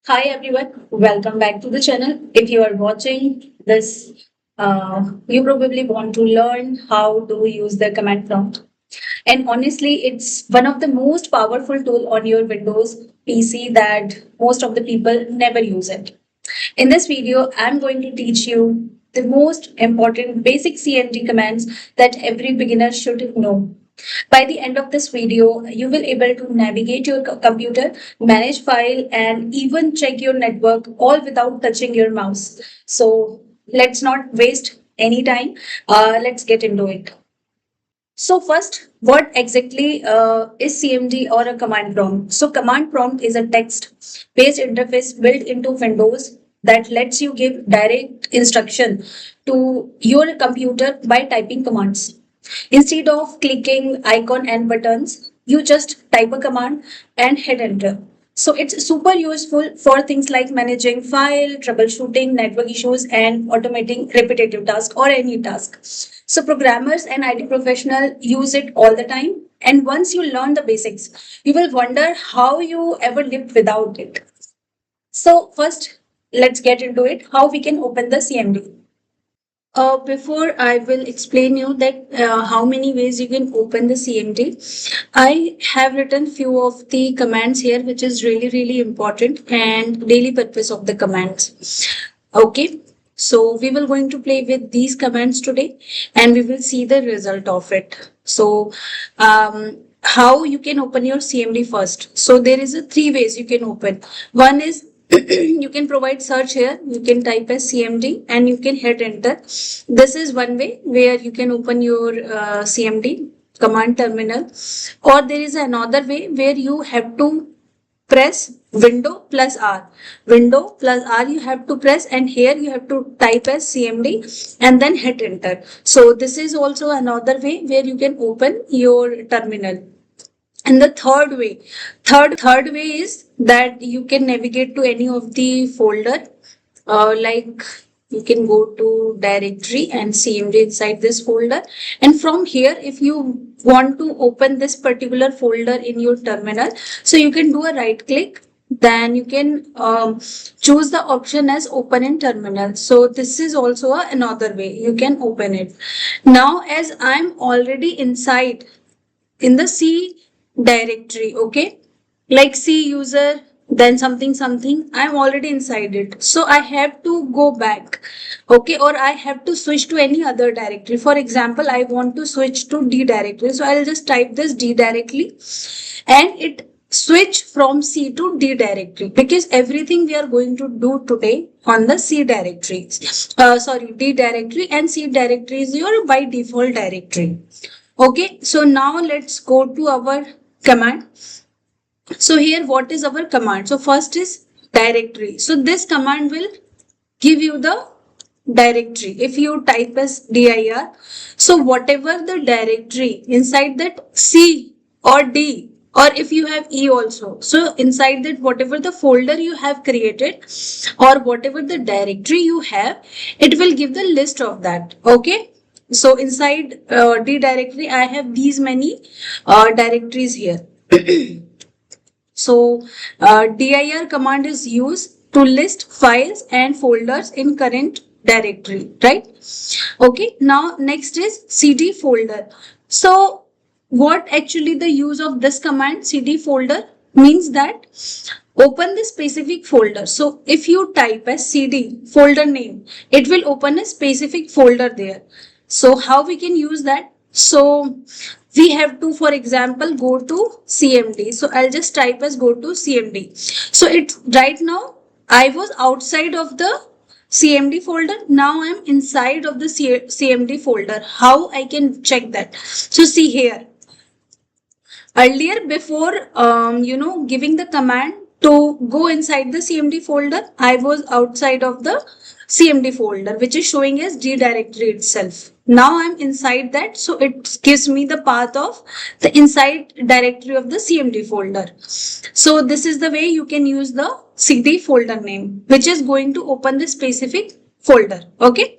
Hi everyone, welcome back to the channel. If you are watching this, you probably want to learn how to use the command prompt. And honestly, it's one of the most powerful tool on your Windows PC that most of the people never use it. In this video, I'm going to teach you the most important basic CMD commands that every beginner should know. By the end of this video, you will able to navigate your computer, manage file, and even check your network all without touching your mouse. So let's not waste any time. Let's get into it. So first, what exactly is CMD or a command prompt? So command prompt is a text-based interface built into Windows that lets you give direct instruction to your computer by typing commands. Instead of clicking icon and buttons, you just type a command and hit enter. So it's super useful for things like managing file, troubleshooting network issues, and automating repetitive tasks or any task. So programmers and IT professionals use it all the time. And once you learn the basics, you will wonder how you ever lived without it. So first, let's get into it. How we can open the CMD. Before I will explain you that how many ways you can open the CMD, I have written few of the commands here, which is really important and daily purpose of the commands. Okay, so we will going to play with these commands today, and we will see the result of it. So, how you can open your CMD first? So there is a three ways you can open. One is you can provide search here. You can type as CMD and you can hit enter. This is one way where you can open your CMD command terminal, or there is another way where you have to press window plus R. Window plus R you have to press, and here you have to type as CMD and then hit enter. So this is also another way where you can open your terminal. And the third way is that you can navigate to any of the folder, like you can go to directory and CMD inside this folder. And from here, if you want to open this particular folder in your terminal, so you can do a right click. Then you can choose the option as open in terminal. So this is also another way you can open it. Now, as I'm already inside in the C directory, okay, like C user, then something, I'm already inside it. So I have to go back, okay, or I have to switch to any other directory. For example, I want to switch to D directory. So I'll just type this D directly and it switch from C to D directory, because everything we are going to do today on the C directory, D directory, and C directory is your by default directory. Okay, so now let's go to our command. So here, what is our command? So first is directory. So this command will give you the directory. If you type as dir, so whatever the directory inside that C or D, or if you have E also, so inside that whatever the folder you have created or whatever the directory you have, it will give the list of that. Okay. So inside D directory, I have these many directories here. So dir command is used to list files and folders in current directory, right? Okay, now next is cd folder. So what actually the use of this command cd folder means that open the specific folder. So if you type as cd folder name, it will open a specific folder there. So how we can use that? So we have to, for example, go to CMD. So I'll just type as go to CMD. So it's right now I was outside of the CMD folder. Now I'm inside of the CMD folder. How I can check that? So see here. Earlier, before giving the command to go inside the CMD folder, I was outside of the CMD folder, which is showing as D directory itself. Now I'm inside that, so it gives me the path of the inside directory of the CMD folder. So this is the way you can use the CD folder name, which is going to open the specific folder. Okay.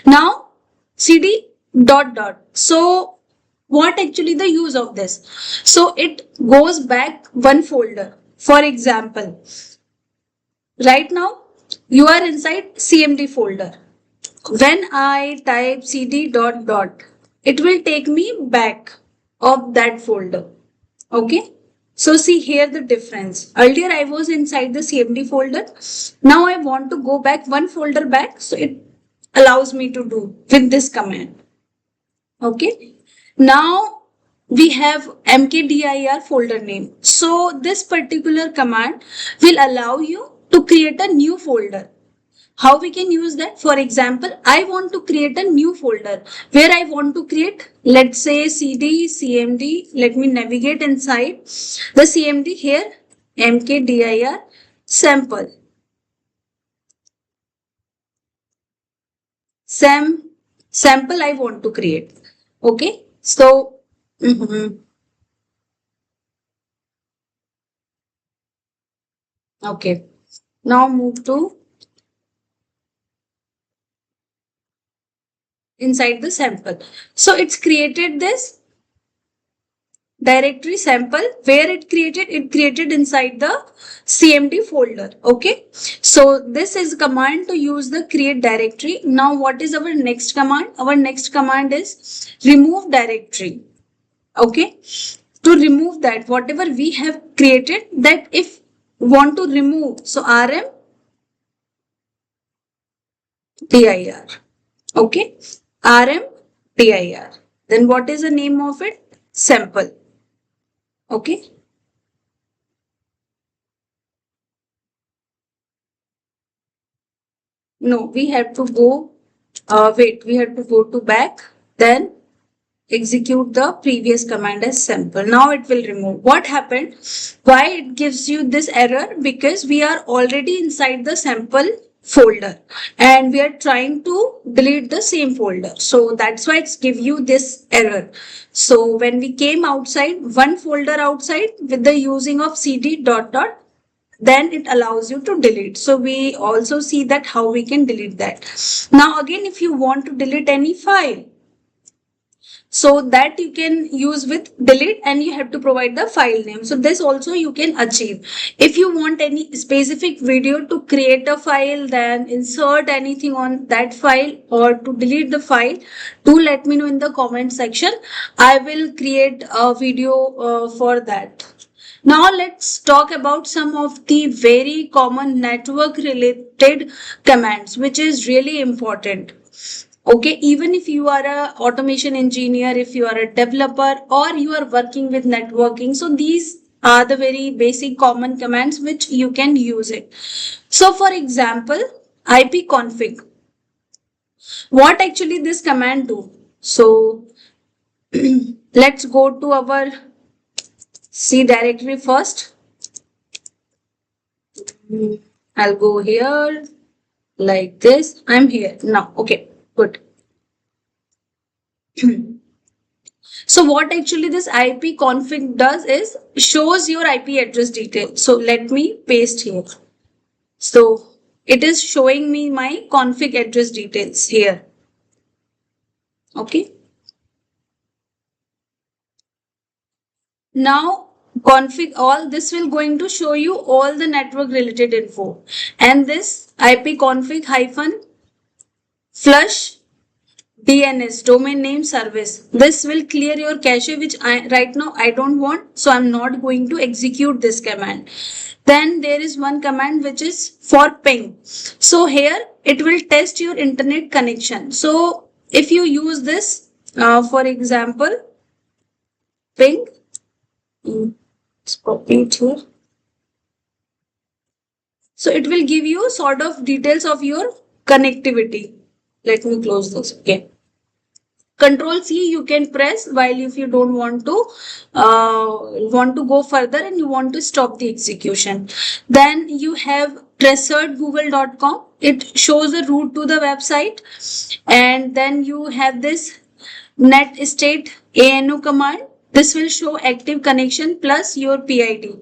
Now CD dot dot. So what actually the use of this? So it goes back one folder. For example, Right now, you are inside CMD folder. When I type cd dot dot, it will take me back of that folder. Okay. So see here the difference. Earlier I was inside the CMD folder. Now I want to go back one folder back. So it allows me to do with this command. Okay. Now we have mkdir folder name. So this particular command will allow you to create a new folder. How we can use that? For example, I want to create a new folder where I want to create, let's say cd cmd. Let me navigate inside the cmd here, mkdir sample. Sample I want to create. Okay. So, okay. Now move to inside the sample. So it's created this directory sample. Where it created inside the cmd folder. Okay. So this is command to use the create directory. Now what is our next command? Our next command is remove directory. Okay. To remove that, whatever we have created, that if want to remove, so rm dir. Okay. rm dir. Then what is the name of it? Sample. Okay. No, we have to go, we have to go to back, then execute the previous command as sample. Now it will remove. What happened? Why it gives you this error? Because we are already inside the sample folder and we are trying to delete the same folder. So that's why it's give you this error. So when we came outside, one folder outside with the using of cd dot dot, then it allows you to delete. So we also see that how we can delete that. Now again, if you want to delete any file, so that you can use with delete and you have to provide the file name. So this also you can achieve. If you want any specific video to create a file, then insert anything on that file or to delete the file, do let me know in the comment section. I will create a video for that. Now let's talk about some of the very common network related commands, which is really important. Okay, even if you are a automation engineer, if you are a developer or you are working with networking, so these are the very basic common commands which you can use it. So for example, ipconfig. What actually this command do? So let's go to our C directory first. I'll go here like this. I'm here now. Okay, good. So what actually this ipconfig does is shows your IP address detail. So let me paste here. So it is showing me my config address details here. Okay. Now config all, this will going to show you all the network related info, and this ipconfig hyphen flush DNS, domain name service. This will clear your cache, which right now I don't want. So I'm not going to execute this command. Then there is one command which is for ping. So here it will test your internet connection. So if you use this, for example, ping, let's copy it here. So it will give you sort of details of your connectivity. Let me close this. Okay. Control C you can press while if you don't want to go further and you want to stop the execution. Then you have treasuredgoogle.com. It shows the route to the website, and then you have this netstate anu command. This will show active connection plus your PID.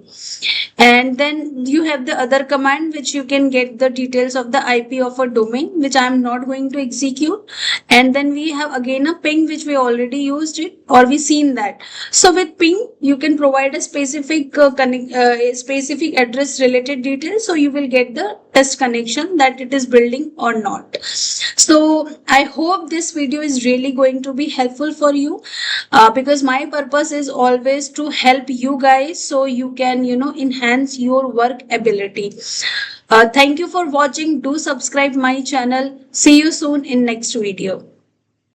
And then you have the other command which you can get the details of the IP of a domain, which I am not going to execute. And then we have again a ping, which we already used it or we seen that. So with ping you can provide a specific a specific address related details, so you will get the test connection that it is building or not. So I hope this video is really going to be helpful for you, because my purpose is always to help you guys so you can enhance your work ability. Thank you for watching. Do subscribe my channel. See you soon in next video.